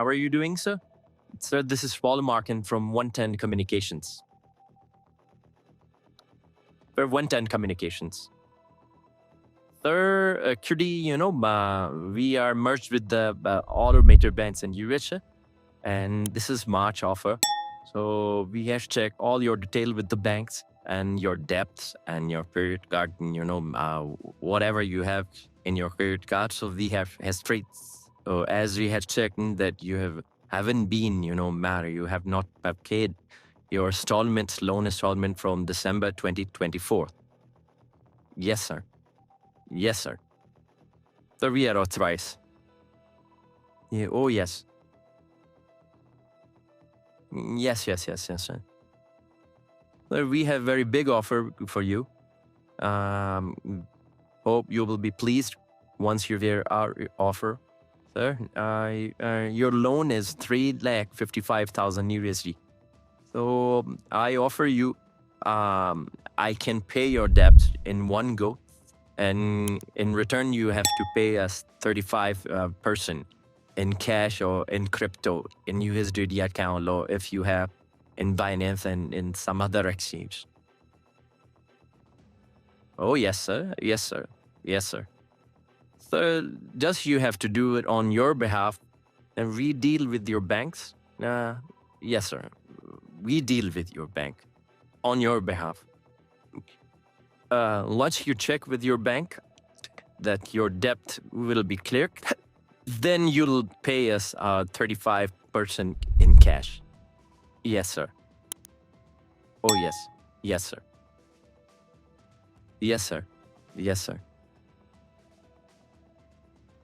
How are you doing, sir? Sir, this is Paul Markin from 110 Communications. We're 110 Communications. Sir, actually, we are merged with the automated banks in Eurasia, and this is March offer. So we have checked all your detail with the banks and your debts and your credit card, and whatever you have in your credit card. So we have history. So as we had checked that you haven't been, married, you have not paid your loan installment from December 2024. Yes, sir. Yes, sir. So we are authorized. Yeah, oh, yes. Yes, sir. Sir, we have very big offer for you. Hope you will be pleased once you hear our offer. Sir, your loan is 3,55,000 USD. So I offer you, I can pay your debt in one go, and in return you have to pay us 35% in cash or in crypto, in USDT account, or if you have in Binance and in some other exchange. Oh, yes, sir. Yes, sir. Yes, sir. So just you have to do it on your behalf, and we deal with your banks. Yes, sir. We deal with your bank on your behalf. Once you check with your bank that your debt will be cleared, then you'll pay us 35% in cash. Yes, sir. Oh, yes. Yes, sir. Yes, sir. Yes, sir.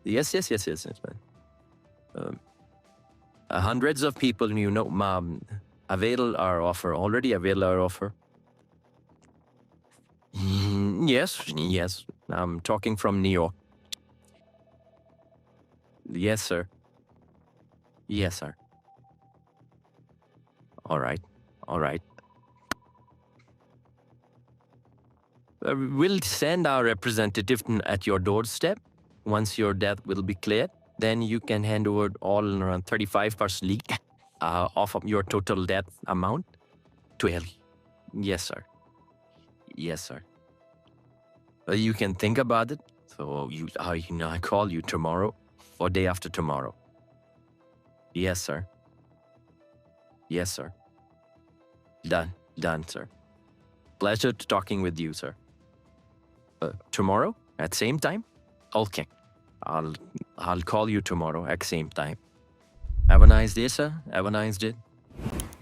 Yes, man. Hundreds of people, already avail our offer. Yes. I'm talking from New York. Yes, sir. Yes, sir. All right. We'll send our representative at your doorstep. Once your debt will be cleared, then you can hand over all around 35% off of your total debt amount to him. Yes, sir. Yes, sir. You can think about it. So I call you tomorrow or day after tomorrow. Yes, sir. Yes, sir. Done, sir. Pleasure talking with you, sir. Tomorrow at same time? Okay. I'll call you tomorrow at same time. Have a nice day, sir. Have a nice day.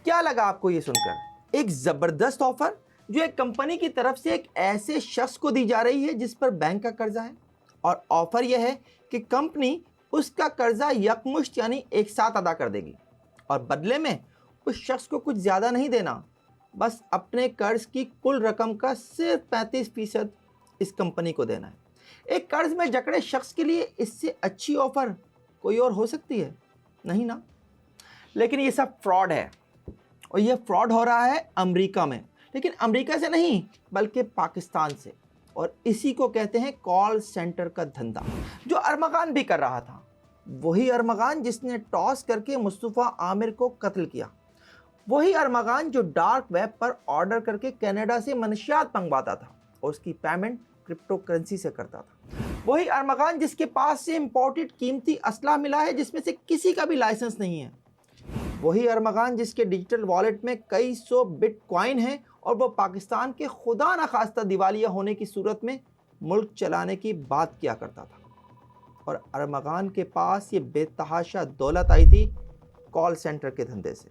क्या लगा आपको ये सुनकर? एक जबरदस्त offer जो एक company की तरफ से एक ऐसे शख्स को दी जा रही है जिस पर बैंक का कर्जा है, और ऑफर यह है कि कंपनी उसका कर्जा यकमुश्त यानी एक साथ अदा कर देगी, और बदले में उस शख्स को कुछ ज़्यादा नहीं देना, बस अपने कर्ज की कुल रकम का सिर्फ 35% इस कंपनी को देना है। एक कर्ज में जकड़े शख्स के लिए इससे अच्छी ऑफर कोई और हो सकती है? नहीं ना। लेकिन ये सब फ्रॉड है, और ये फ्रॉड हो रहा है अमेरिका में, लेकिन अमेरिका से नहीं बल्कि पाकिस्तान से, और इसी को कहते हैं कॉल सेंटर का धंधा, जो अरमगान भी कर रहा था। वही अरमगान जिसने टॉस करके मुस्तफ़ा आमिर को कत्ल किया, वही अरमगान जो डार्क वेब पर ऑर्डर करके कनाडा से मनशियात मंगवाता था और उसकी पेमेंट क्रिप्टो करेंसी से करता था, वही अरमगान जिसके पास से इंपोर्टेड कीमती असला मिला है जिसमें से किसी का भी लाइसेंस नहीं है, वही अरमगान जिसके डिजिटल वॉलेट में कई सौ बिटकॉइन हैं और वो पाकिस्तान के खुदा न खास्ता दिवालिया होने की सूरत में मुल्क चलाने की बात किया करता था, और अरमगान के पास ये बेतहाशा दौलत आई थी कॉल सेंटर के धंधे से।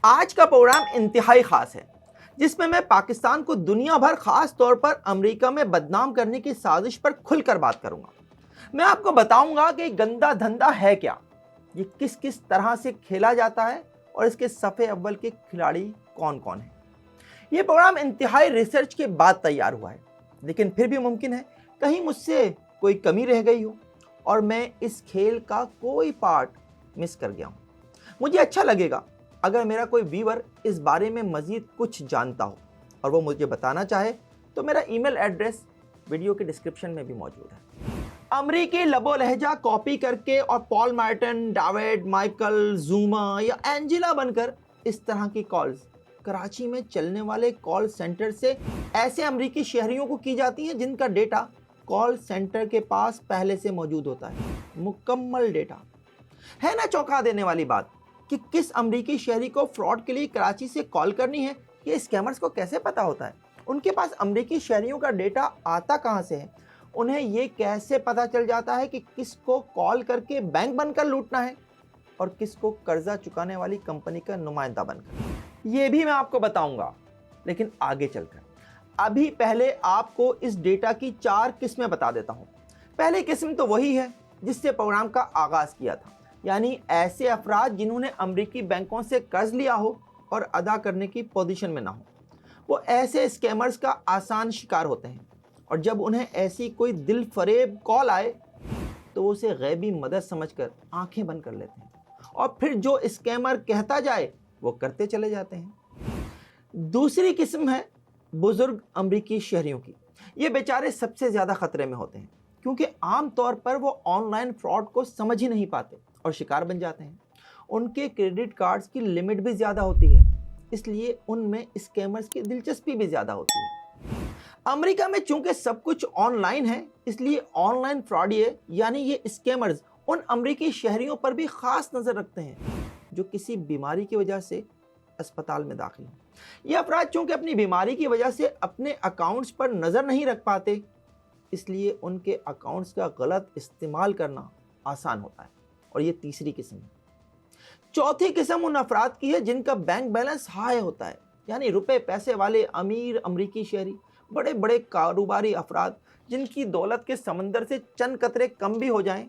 आज का प्रोग्राम इंतहाई ख़ास है, जिसमें मैं पाकिस्तान को दुनिया भर ख़ास तौर पर अमेरिका में बदनाम करने की साजिश पर खुलकर बात करूंगा। मैं आपको बताऊंगा कि गंदा धंधा है क्या, ये किस किस तरह से खेला जाता है, और इसके सफ़े अव्वल के खिलाड़ी कौन कौन हैं। ये प्रोग्राम इंतहाई रिसर्च के बाद तैयार हुआ है, लेकिन फिर भी मुमकिन है कहीं मुझसे कोई कमी रह गई हो और मैं इस खेल का कोई पार्ट मिस कर गया हूँ। मुझे अच्छा लगेगा अगर मेरा कोई व्यूअर इस बारे में मज़ीद कुछ जानता हो और वो मुझे बताना चाहे, तो मेरा ईमेल एड्रेस वीडियो के डिस्क्रिप्शन में भी मौजूद है। अमरीकी लबो लहजा कॉपी करके और पॉल मार्टिन, डेविड, माइकल, जूमा या एंजेला बनकर इस तरह की कॉल्स कराची में चलने वाले कॉल सेंटर से ऐसे अमरीकी शहरियों को की जाती हैं जिनका डेटा कॉल सेंटर के पास पहले से मौजूद होता है, मुकम्मल डेटा। है ना चौंका देने वाली बात कि किस अमरीकी शहरी को फ्रॉड के लिए कराची से कॉल करनी है, ये स्कैमर्स को कैसे पता होता है? उनके पास अमरीकी शहरियों का डेटा आता कहां से है? उन्हें ये कैसे पता चल जाता है कि किसको कॉल करके बैंक बनकर लूटना है और किसको कर्जा चुकाने वाली कंपनी का नुमाइंदा बनकर? ये भी मैं आपको बताऊंगा, लेकिन आगे चलकर। अभी पहले आपको इस डेटा की 4 किस्में बता देता हूं। पहली किस्म तो वही है जिससे प्रोग्राम का आगाज किया था, यानी ऐसे अफराद जिन्होंने अमरीकी बैंकों से कर्ज लिया हो और अदा करने की पोजीशन में ना हो। वो ऐसे स्कैमर्स का आसान शिकार होते हैं और जब उन्हें ऐसी कोई दिल फरेब कॉल आए तो वो उसे गैबी मदद समझकर आंखें बंद कर लेते हैं और फिर जो स्कैमर कहता जाए वो करते चले जाते हैं। दूसरी किस्म है बुजुर्ग अमरीकी शहरियों की। ये बेचारे सबसे ज़्यादा खतरे में होते हैं क्योंकि आम तौर पर वो ऑनलाइन फ्रॉड को समझ ही नहीं पाते और शिकार बन जाते हैं। उनके क्रेडिट कार्ड्स की लिमिट भी ज़्यादा होती है, इसलिए उनमें स्कैमर्स की दिलचस्पी भी ज़्यादा होती है। अमेरिका में चूंकि सब कुछ ऑनलाइन है, इसलिए ऑनलाइन फ्रॉडिये यानी ये स्कैमर्स उन अमरीकी शहरियों पर भी खास नज़र रखते हैं जो किसी बीमारी की वजह से अस्पताल में दाखिल हैं। ये अफराद चूंकि अपनी बीमारी की वजह से अपने अकाउंट्स पर नज़र नहीं रख पाते, इसलिए उनके अकाउंट्स का गलत इस्तेमाल करना आसान होता है। और ये तीसरी किस्म है। चौथी किस्म उन अफराद की है जिनका बैंक बैलेंस हाई होता है, यानी रुपए पैसे वाले अमीर अमरीकी शहरी, बड़े बड़े कारोबारी अफराद जिनकी दौलत के समंदर से चंद कतरे कम भी हो जाएं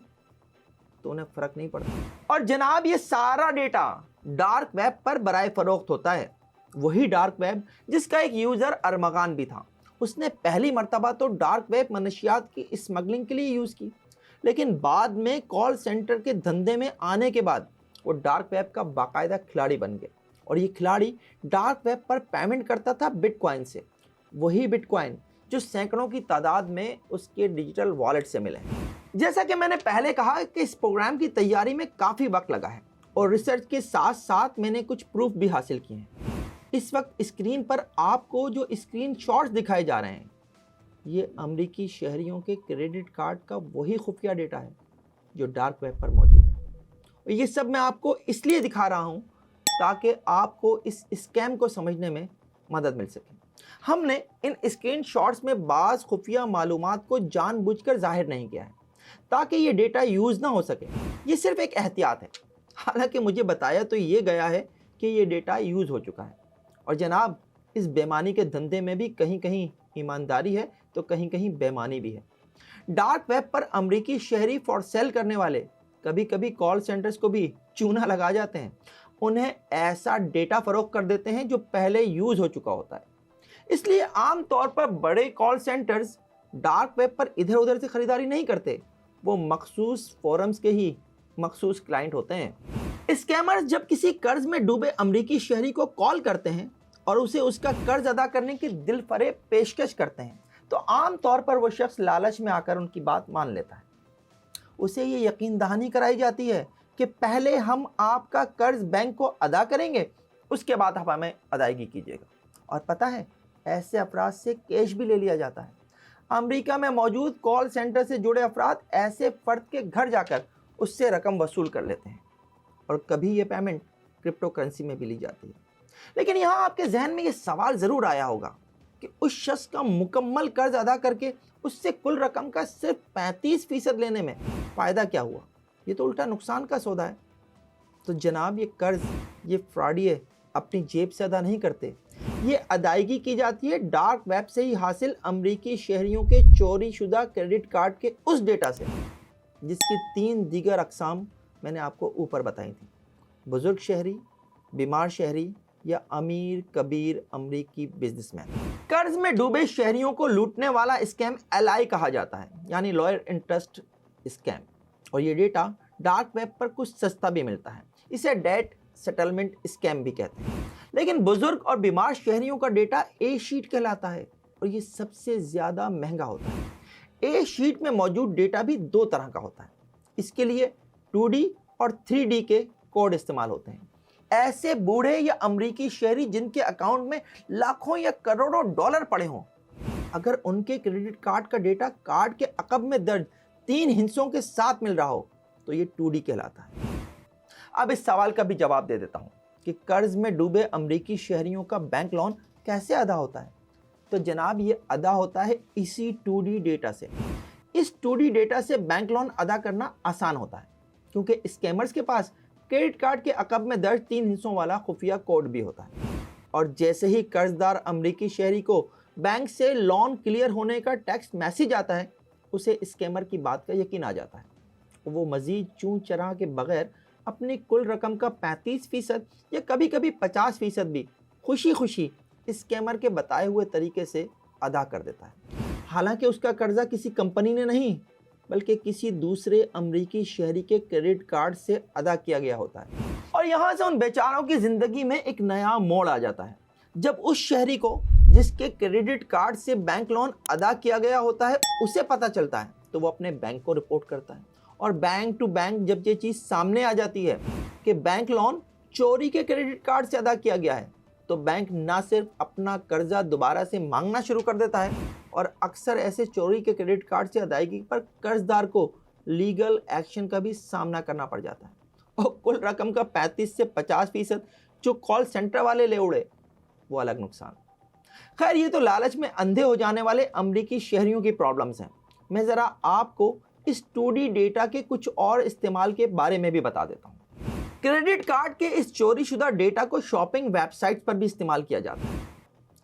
तो उन्हें फर्क नहीं पड़ता। और जनाब ये सारा डेटा डार्क वेब पर बराए फरोख्त होता है। वही डार्क वेब जिसका एक यूज़र अरमगान भी था। उसने पहली मर्तबा तो डार्क वेब मनशियात की स्मगलिंग के लिए यूज़ की, लेकिन बाद में कॉल सेंटर के धंधे में आने के बाद वो डार्क वेब का बाकायदा खिलाड़ी बन गया और ये खिलाड़ी डार्क वेब पर पेमेंट करता था बिटकॉइन से। वही बिटकॉइन जो सैकड़ों की तादाद में उसके डिजिटल वॉलेट से मिले हैं। जैसा कि मैंने पहले कहा कि इस प्रोग्राम की तैयारी में काफ़ी वक्त लगा है और रिसर्च के साथ साथ मैंने कुछ प्रूफ भी हासिल किए हैं। इस वक्त स्क्रीन पर आपको जो स्क्रीन शॉट्स दिखाए जा रहे हैं, ये अमरीकी शहरियों के क्रेडिट कार्ड का वही खुफिया डेटा है जो डार्क वेब पर मौजूद है। और ये सब मैं आपको इसलिए दिखा रहा हूँ ताकि आपको इस स्कैम को समझने में मदद मिल सके। हमने इन स्क्रीन शॉट्स में बाज़ खुफिया मालूमात को जानबूझकर जाहिर नहीं किया है ताकि ये डेटा यूज़ ना हो सके। ये सिर्फ एक एहतियात है। हालांकि मुझे बताया तो ये गया है कि ये डेटा यूज़ हो चुका है। और जनाब, इस बेईमानी के धंधे में भी कहीं कहीं ईमानदारी है तो कहीं कहीं बेईमानी भी है। डार्क वेब पर अमरीकी शहरी फॉर सेल करने वाले कभी कभी कॉल सेंटर्स को भी चूना लगा जाते हैं। उन्हें ऐसा डेटा फरोख्त कर देते हैं जो पहले यूज़ हो चुका होता है। इसलिए आम तौर पर बड़े कॉल सेंटर्स डार्क वेब पर इधर उधर से ख़रीदारी नहीं करते। वो मखसूस फोरम्स के ही मखसूस क्लाइंट होते हैं। स्कैमर्स जब किसी कर्ज में डूबे अमरीकी शहरी को कॉल करते हैं और उसे उसका कर्ज अदा करने की दिल फरेब पेशकश करते हैं तो आम तौर पर वो शख्स लालच में आकर उनकी बात मान लेता है। उसे ये यकीन दहानी कराई जाती है कि पहले हम आपका कर्ज बैंक को अदा करेंगे, उसके बाद आप हमें अदायगी कीजिएगा। और पता है, ऐसे अफराद से कैश भी ले लिया जाता है। अमेरिका में मौजूद कॉल सेंटर से जुड़े अफराद ऐसे फर्द के घर जाकर उससे रकम वसूल कर लेते हैं और कभी ये पेमेंट क्रिप्टो करेंसी में भी ली जाती है। लेकिन यहाँ आपके जहन में ये सवाल ज़रूर आया होगा कि उस शख्स का मुकम्मल कर्ज अदा करके उससे कुल रकम का सिर्फ 35% लेने में फ़ायदा क्या हुआ? ये तो उल्टा नुकसान का सौदा है। तो जनाब, ये कर्ज, ये फ्रॉडिये अपनी जेब से अदा नहीं करते। ये अदायगी की जाती है डार्क वेब से ही हासिल अमरीकी शहरियों के चोरी शुदा क्रेडिट कार्ड के उस डेटा से जिसकी 3 दीगर अक़साम मैंने आपको ऊपर बताई थी: बुजुर्ग शहरी, बीमार शहरी या अमीर कबीर अमरीकी बिजनेसमैन। कर्ज में डूबे शहरियों को लूटने वाला स्कैम LI कहा जाता है, यानी लॉयर इंटरेस्ट स्कैम। और ये डेटा डार्क वेब पर कुछ सस्ता भी मिलता है। इसे डेट सेटलमेंट स्कैम भी कहते हैं। लेकिन बुजुर्ग और बीमार शहरियों का डेटा A शीट कहलाता है और ये सबसे ज़्यादा महंगा होता है। ए शीट में मौजूद डेटा भी दो तरह का होता है। इसके लिए 2D और 3D के कोड इस्तेमाल होते हैं। ऐसे बूढ़े या अमरीकी शहरी जिनके अकाउंट में लाखों या करोड़ों डॉलर पड़े हों, अगर उनके क्रेडिट कार्ड का डेटा कार्ड के अकब में दर्ज 3 हिस्सों के साथ मिल रहा हो तो ये 2D कहलाता है। अब इस सवाल का भी जवाब दे देता हूं कि कर्ज में डूबे अमरीकी शहरियों का बैंक लोन कैसे अदा होता है। तो जनाब, ये अदा होता है इसी 2D डेटा से। इस 2D डेटा से बैंक लोन अदा करना आसान होता है क्योंकि स्कैमर्स के पास क्रेडिट कार्ड के अकब में दर्ज 3 हिस्सों वाला खुफिया कोड भी होता है। और जैसे ही कर्जदार अमरीकी शहरी को बैंक से लोन क्लियर होने का टेक्स्ट मैसेज आता है, उसे स्कैमर की बात का यकीन आ जाता है। वो मजीद चूं चरा के बगैर अपनी कुल रकम का 35% या कभी कभी 50% भी खुशी खुशी स्कैमर के बताए हुए तरीके से अदा कर देता है। हालांकि उसका कर्जा किसी कंपनी ने नहीं बल्कि किसी दूसरे अमरीकी शहरी के क्रेडिट कार्ड से अदा किया गया होता है। और यहाँ से उन बेचारों की जिंदगी में एक नया मोड़ आ जाता है जब उस शहरी को जिसके क्रेडिट कार्ड से बैंक लोन अदा किया गया होता है उसे पता चलता है तो वो अपने बैंक को रिपोर्ट करता है। और बैंक टू बैंक जब ये चीज़ सामने आ जाती है कि बैंक लोन चोरी के क्रेडिट कार्ड से अदा किया गया है तो बैंक ना सिर्फ अपना कर्जा दोबारा से मांगना शुरू कर देता है और अक्सर ऐसे चोरी के क्रेडिट कार्ड से अदायगी पर कर्जदार को लीगल एक्शन का भी सामना करना पड़ जाता है। और कुल रकम का 35 से 50% जो कॉल सेंटर वाले ले उड़े, वो अलग नुकसान। खैर, ये तो लालच में अंधे हो जाने वाले अमरीकी शहरियों की प्रॉब्लम्स हैं। मैं ज़रा आपको इस 2D डेटा के कुछ और इस्तेमाल के बारे में भी बता देता हूँ। क्रेडिट कार्ड के इस चोरी शुदा डेटा को शॉपिंग वेबसाइट पर भी इस्तेमाल किया जाता है।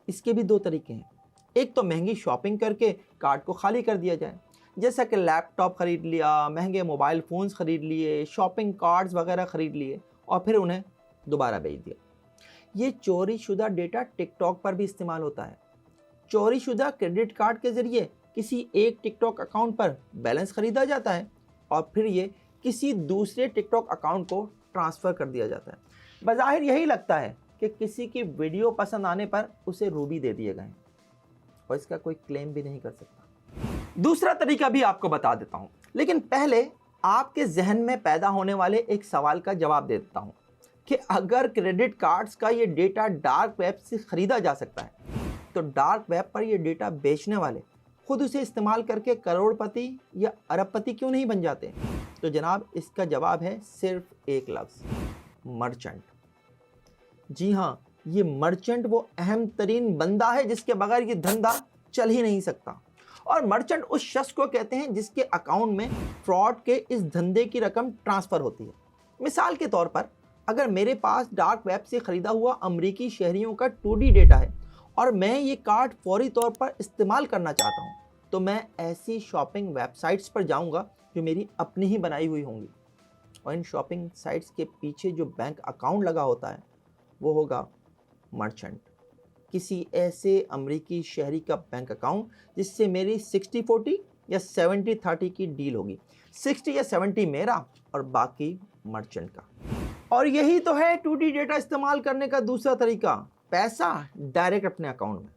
इसके भी दो तरीके हैं। एक तो महंगी शॉपिंग करके कार्ड को खाली कर दिया जाए, जैसा कि लैपटॉप खरीद लिया, महंगे मोबाइल फ़ोन्स खरीद लिए, शॉपिंग कार्ड्स वगैरह खरीद लिए और फिर उन्हें दोबारा बेच दिया। ये चोरी शुदा डेटा टिकटॉक पर भी इस्तेमाल होता है। चोरी शुदा क्रेडिट कार्ड के ज़रिए किसी एक टिकटॉक अकाउंट पर बैलेंस खरीदा जाता है और फिर ये किसी दूसरे टिकटॉक अकाउंट को ट्रांसफ़र कर दिया जाता है। बज़ाहिर यही लगता है कि किसी की वीडियो पसंद आने पर उसे रूबी दे दिए गए और इसका कोई क्लेम भी नहीं कर सकता। दूसरा तरीका भी आपको बता देता हूँ, लेकिन पहले आपके जहन में पैदा होने वाले एक सवाल का जवाब दे देता हूँ कि अगर क्रेडिट कार्ड्स का ये डेटा डार्क वेब से ख़रीदा जा सकता है तो डार्क वेब पर ये डेटा बेचने वाले खुद उसे इस्तेमाल करके करोड़पति या अरबपति क्यों नहीं बन जाते? तो जनाब, इसका जवाब है सिर्फ एक लफ्ज़, मर्चेंट। जी हाँ, ये मर्चेंट वो अहम तरीन बंदा है जिसके बगैर ये धंधा चल ही नहीं सकता। और मर्चेंट उस शख्स को कहते हैं जिसके अकाउंट में फ्रॉड के इस धंधे की रकम ट्रांसफ़र होती है। मिसाल के तौर पर, अगर मेरे पास डार्क वेब से ख़रीदा हुआ अमरीकी शहरियों का 2D डेटा है और मैं ये कार्ड फौरी तौर पर इस्तेमाल करना चाहता हूँ तो मैं ऐसी शॉपिंग वेबसाइट्स पर जाऊँगा जो मेरी अपनी ही बनाई हुई होंगी। और इन शॉपिंग साइट्स के पीछे जो बैंक अकाउंट लगा होता है वो होगा मर्चेंट, किसी ऐसे अमरीकी शहरी का बैंक अकाउंट जिससे मेरी 60-40 या 70-30 की डील होगी। 60 या 70 मेरा और बाकी मर्चेंट का। और यही तो है 2D डेटा इस्तेमाल करने का दूसरा तरीका, पैसा डायरेक्ट अपने अकाउंट में।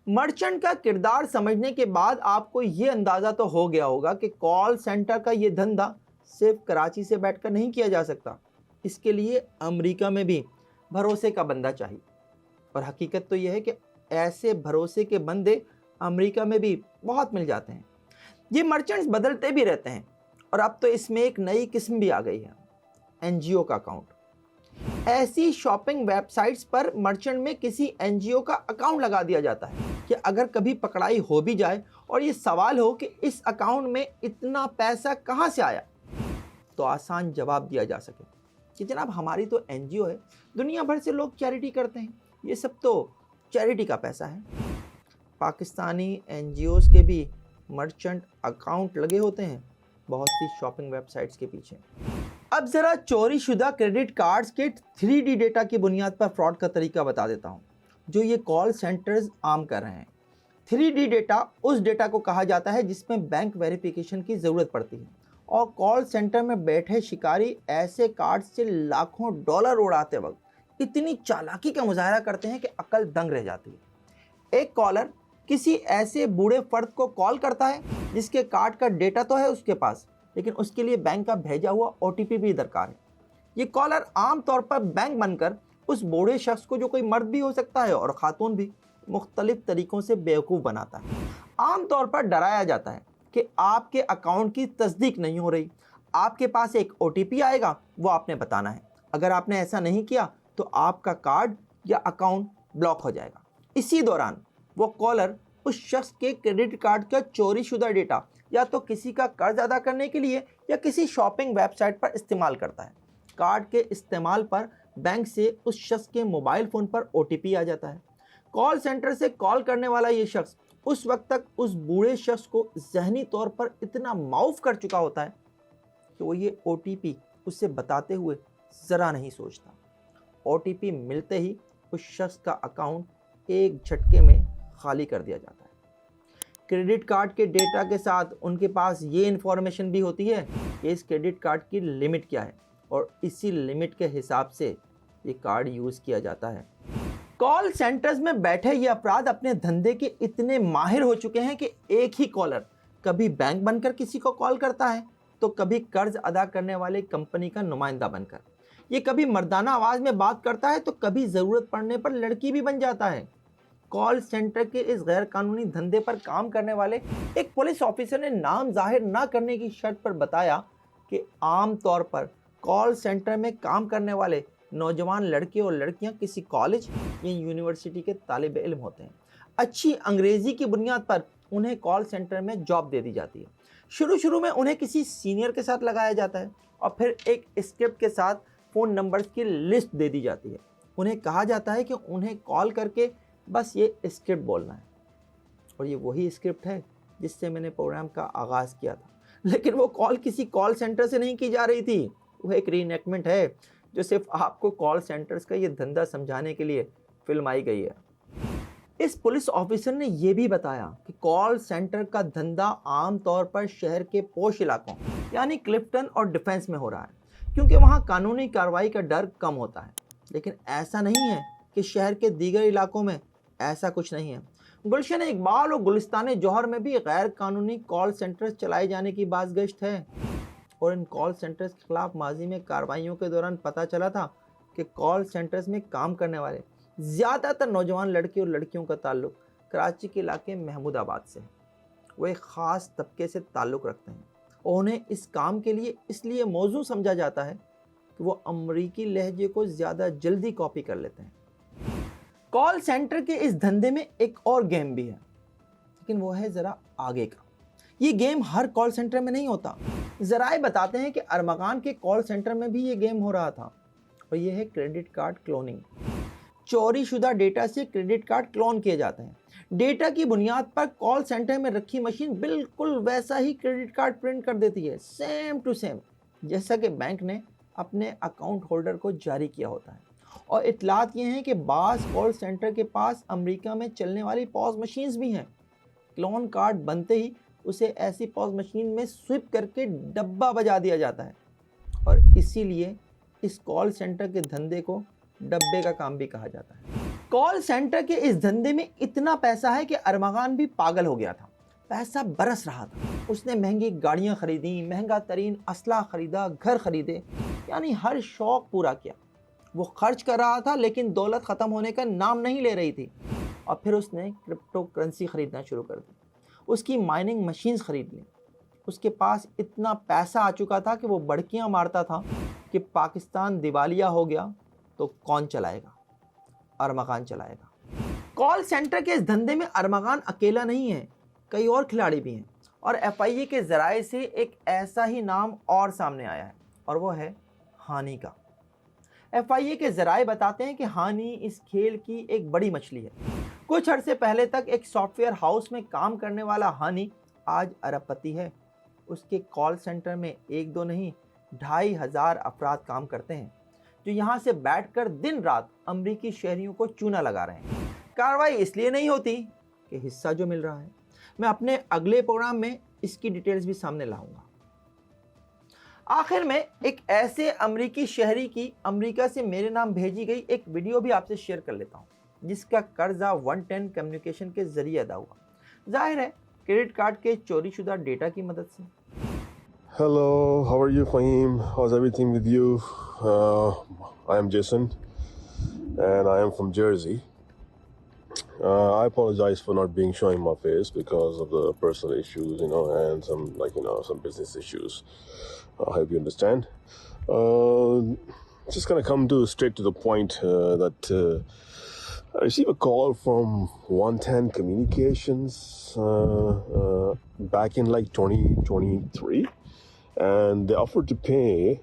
मर्चेंट का किरदार समझने के बाद आपको ये अंदाज़ा तो हो गया होगा कि कॉल सेंटर का ये धंधा सिर्फ कराची से बैठकर नहीं किया जा सकता। इसके लिए अमेरिका में भी भरोसे का बंदा चाहिए। और हकीकत तो यह है कि ऐसे भरोसे के बंदे अमेरिका में भी बहुत मिल जाते हैं। ये मर्चेंट्स बदलते भी रहते हैं और अब तो इसमें एक नई किस्म भी आ गई है, NGO का अकाउंट। ऐसी शॉपिंग वेबसाइट्स पर मर्चेंट में NGO एनजीओ का अकाउंट लगा दिया जाता है कि अगर कभी पकड़ाई हो भी जाए और ये सवाल हो कि इस अकाउंट में इतना पैसा कहाँ से आया, तो आसान जवाब दिया जा सके कि जनाब हमारी तो NGO है, दुनिया भर से लोग चैरिटी करते हैं, ये सब तो चैरिटी का पैसा है। पाकिस्तानी NGOs के भी मर्चेंट अकाउंट लगे होते हैं बहुत सी शॉपिंग वेबसाइट्स के पीछे। अब ज़रा चोरी शुदा क्रेडिट कार्ड्स के 3D डेटा की बुनियाद पर फ्रॉड का तरीका बता देता हूँ जो ये कॉल सेंटर्स आम कर रहे हैं। 3D डेटा उस डेटा को कहा जाता है जिसमें बैंक वेरिफिकेशन की ज़रूरत पड़ती है और कॉल सेंटर में बैठे शिकारी ऐसे कार्ड से लाखों डॉलर उड़ाते वक्त इतनी चालाकी का मुजाहरा करते हैं कि अकल दंग रह जाती है। एक कॉलर किसी ऐसे बूढ़े फर्द को कॉल करता है जिसके कार्ड का डेटा तो है उसके पास, लेकिन उसके लिए बैंक का भेजा हुआ OTP भी दरकार है। ये कॉलर आम तौर पर बैंक बनकर उस बूढ़े शख्स को, जो कोई मर्द भी हो सकता है और खातून भी, मुख्तलिफ तरीकों से बेवकूफ़ बनाता है। आम तौर पर डराया जाता है कि आपके अकाउंट की तस्दीक नहीं हो रही, आपके पास एक OTP आएगा, वो आपने बताना है। अगर आपने ऐसा नहीं किया तो आपका कार्ड या अकाउंट ब्लॉक हो जाएगा। इसी दौरान वो कॉलर उस शख्स के क्रेडिट कार्ड का चोरी शुदा डेटा या तो किसी का कर्ज अदा करने के लिए या किसी शॉपिंग वेबसाइट पर इस्तेमाल करता है। कार्ड के इस्तेमाल पर बैंक से उस शख्स के मोबाइल फ़ोन पर OTP आ जाता है। कॉल सेंटर से कॉल करने वाला ये शख्स उस वक्त तक उस बूढ़े शख्स को ज़हनी तौर पर इतना माऊफ कर चुका होता है कि वो ये OTP उससे बताते हुए ज़रा नहीं सोचता। OTP मिलते ही उस शख्स का अकाउंट एक झटके में खाली कर दिया जाता है। क्रेडिट कार्ड के डेटा के साथ उनके पास ये इन्फॉर्मेशन भी होती है कि इस क्रेडिट कार्ड की लिमिट क्या है, और इसी लिमिट के हिसाब से ये कार्ड यूज़ किया जाता है। कॉल सेंटर्स में बैठे ये अफराद अपने धंधे के इतने माहिर हो चुके हैं कि एक ही कॉलर कभी बैंक बनकर किसी को कॉल करता है, तो कभी कर्ज अदा करने वाले कंपनी का नुमाइंदा बनकर। ये कभी मर्दाना आवाज़ में बात करता है तो कभी ज़रूरत पड़ने पर लड़की भी बन जाता है। कॉल सेंटर के इस गैर कानूनी धंधे पर काम करने वाले एक पुलिस ऑफिसर ने नाम जाहिर ना करने की शर्त पर बताया कि आम तौर पर कॉल सेंटर में काम करने वाले नौजवान लड़के और लड़कियां किसी कॉलेज या यूनिवर्सिटी के तालिब इल्म होते हैं। अच्छी अंग्रेज़ी की बुनियाद पर उन्हें कॉल सेंटर में जॉब दे दी जाती है। शुरू में उन्हें किसी सीनियर के साथ लगाया जाता है और फिर एक स्क्रिप्ट के साथ फ़ोन नंबर्स की लिस्ट दे दी जाती है। उन्हें कहा जाता है कि उन्हें कॉल करके बस ये स्क्रिप्ट बोलना है, और ये वही स्क्रिप्ट है जिससे मैंने प्रोग्राम का आगाज़ किया था। लेकिन वो कॉल किसी कॉल सेंटर से नहीं की जा रही थी, वो एक रीएनैक्टमेंट है जो सिर्फ आपको कॉल सेंटर्स का ये धंधा समझाने के लिए फिल्माई गई है। इस पुलिस ऑफिसर ने यह भी बताया कि कॉल सेंटर का धंधा आम तौर पर शहर के पोश इलाकों यानी क्लिफ्टन और डिफेंस में हो रहा है, क्योंकि वहाँ कानूनी कार्रवाई का डर कम होता है। लेकिन ऐसा नहीं है कि शहर के दीगर इलाकों में ऐसा कुछ नहीं है। गुलशन इकबाल और गुलिस्तान जौहर में भी गैर कानूनी कॉल सेंटर्स चलाए जाने की बाज़गश्त है, और इन कॉल सेंटर्स के खिलाफ माजी में कार्रवाइयों के दौरान पता चला था कि कॉल सेंटर्स में काम करने वाले ज़्यादातर नौजवान लड़के और लड़कियों का ताल्लुक कराची के इलाके महमूदाबाद से है। वो एक ख़ास तबके से ताल्लुक़ रखते हैं और उन्हें इस काम के लिए इसलिए मौजू समझा जाता है कि वो अमरीकी लहजे को ज़्यादा जल्दी कॉपी कर लेते हैं। कॉल सेंटर के इस धंधे में एक और गेम भी है, लेकिन वो है ज़रा आगे का। ये गेम हर कॉल सेंटर में नहीं होता। ज़राए बताते हैं कि अरमगान के कॉल सेंटर में भी ये गेम हो रहा था, और ये है क्रेडिट कार्ड क्लोनिंग। चोरी शुदा डेटा से क्रेडिट कार्ड क्लोन किए जाते हैं। डेटा की बुनियाद पर कॉल सेंटर में रखी मशीन बिल्कुल वैसा ही क्रेडिट कार्ड प्रिंट कर देती है, सेम टू सेम, जैसा कि बैंक ने अपने अकाउंट होल्डर को जारी किया होता है। और इतलात ये हैं कि बाज़ कॉल सेंटर के पास अमेरिका में चलने वाली पॉज मशीन्स भी हैं। क्लोन कार्ड बनते ही उसे ऐसी पॉज मशीन में स्विप करके डब्बा बजा दिया जाता है, और इसीलिए इस कॉल सेंटर के धंधे को डब्बे का काम भी कहा जाता है। कॉल सेंटर के इस धंधे में इतना पैसा है कि अरमगान भी पागल हो गया था। पैसा बरस रहा था। उसने महंगी गाड़ियां खरीदी, महंगा तरीन असला खरीदा, घर खरीदे, यानी हर शौक पूरा किया। वो खर्च कर रहा था, लेकिन दौलत ख़त्म होने का नाम नहीं ले रही थी। और फिर उसने क्रिप्टो करेंसी ख़रीदना शुरू कर दी, उसकी माइनिंग मशीन्स ख़रीद ली। उसके पास इतना पैसा आ चुका था कि वो बड़कियां मारता था कि पाकिस्तान दिवालिया हो गया तो कौन चलाएगा? अरमगान चलाएगा। कॉल सेंटर के इस धंधे में अरमगान अकेला नहीं है, कई और खिलाड़ी भी हैं, और FIA के ज़राए से एक ऐसा ही नाम और सामने आया है, और वो है हानि का। FIA के ज़राए बताते हैं कि हानि इस खेल की एक बड़ी मछली है। कुछ अरसे पहले तक एक सॉफ्टवेयर हाउस में काम करने वाला हानि आज अरबपति है। उसके कॉल सेंटर में एक दो नहीं 2500 अफराद काम करते हैं, जो यहाँ से बैठकर दिन रात अमरीकी शहरियों को चूना लगा रहे हैं। कार्रवाई इसलिए नहीं होती कि हिस्सा जो मिल रहा है। मैं अपने अगले प्रोग्राम में इसकी डिटेल्स भी सामने लाऊंगा। आखिर में एक ऐसे अमरीकी शहरी की अमरीका से मेरे नाम भेजी गई एक वीडियो भी आपसे शेयर कर लेता हूँ। जिसका कर्जा 110 कम्युनिकेशन के जरिए अदा हुआ, जाहिर है क्रेडिट कार्ड के चोरीशुदा डेटा की मदद से। Hello, how are you, Fahim? How's everything with you? I am Jason, and I am from Jersey. I apologize for not being showing my face because of the personal issues, and some business issues. I hope you understand. Just gonna come straight to the point that I received a call from 110 Communications back in like 2023, and they offered to pay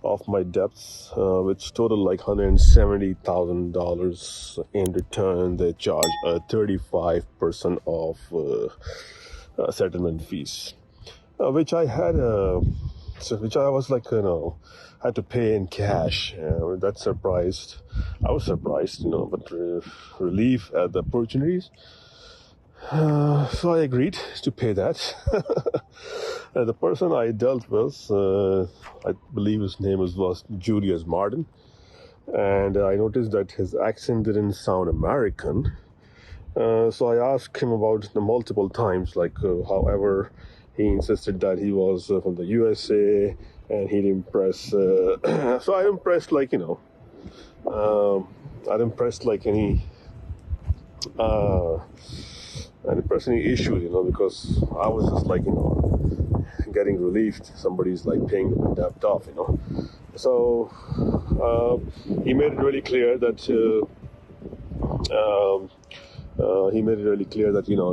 off my debts, which total like $170,000. In return, they charge 35% of settlement fees, which I had, which I was like, had to pay in cash. I was surprised, but relief at the opportunities. So I agreed to pay that. The person I dealt with, I believe his name was Julius Martin, and I noticed that his accent didn't sound American. So I asked him about the multiple times, however, he insisted that he was from the USA, and he didn't press. So I didn't press I didn't press any. I didn't press any issues, because I was just getting relieved. Somebody's paying the debt off, So he made it really clear that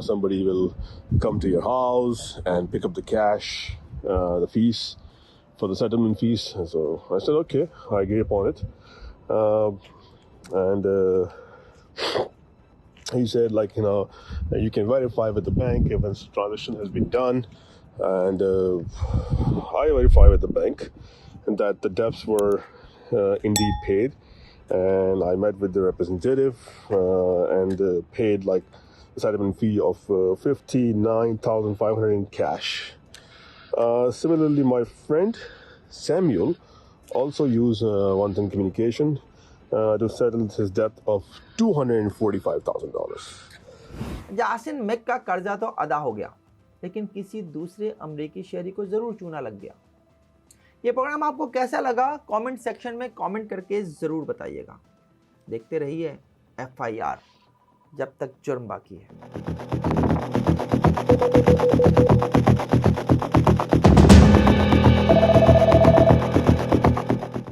somebody will come to your house and pick up the cash, the fees for the settlement fees. And so I said, okay, I agree upon it. And he said, you can verify with the bank if a transaction has been done. And I verified with the bank that the debts were indeed paid. And I met with the representative and paid the settlement fee of $59,500 in cash. Similarly, my friend Samuel also used 110 Communication to settle his debt of $245,000. Yasin मेक का कर्जा तो अदा हो गया, लेकिन किसी दूसरे अमेरिकी शहरी को जरूर चूना लग गया। ये प्रोग्राम आपको कैसा लगा कमेंट सेक्शन में कमेंट करके जरूर बताइएगा। देखते रहिए FIR, जब तक जुर्म बाकी है।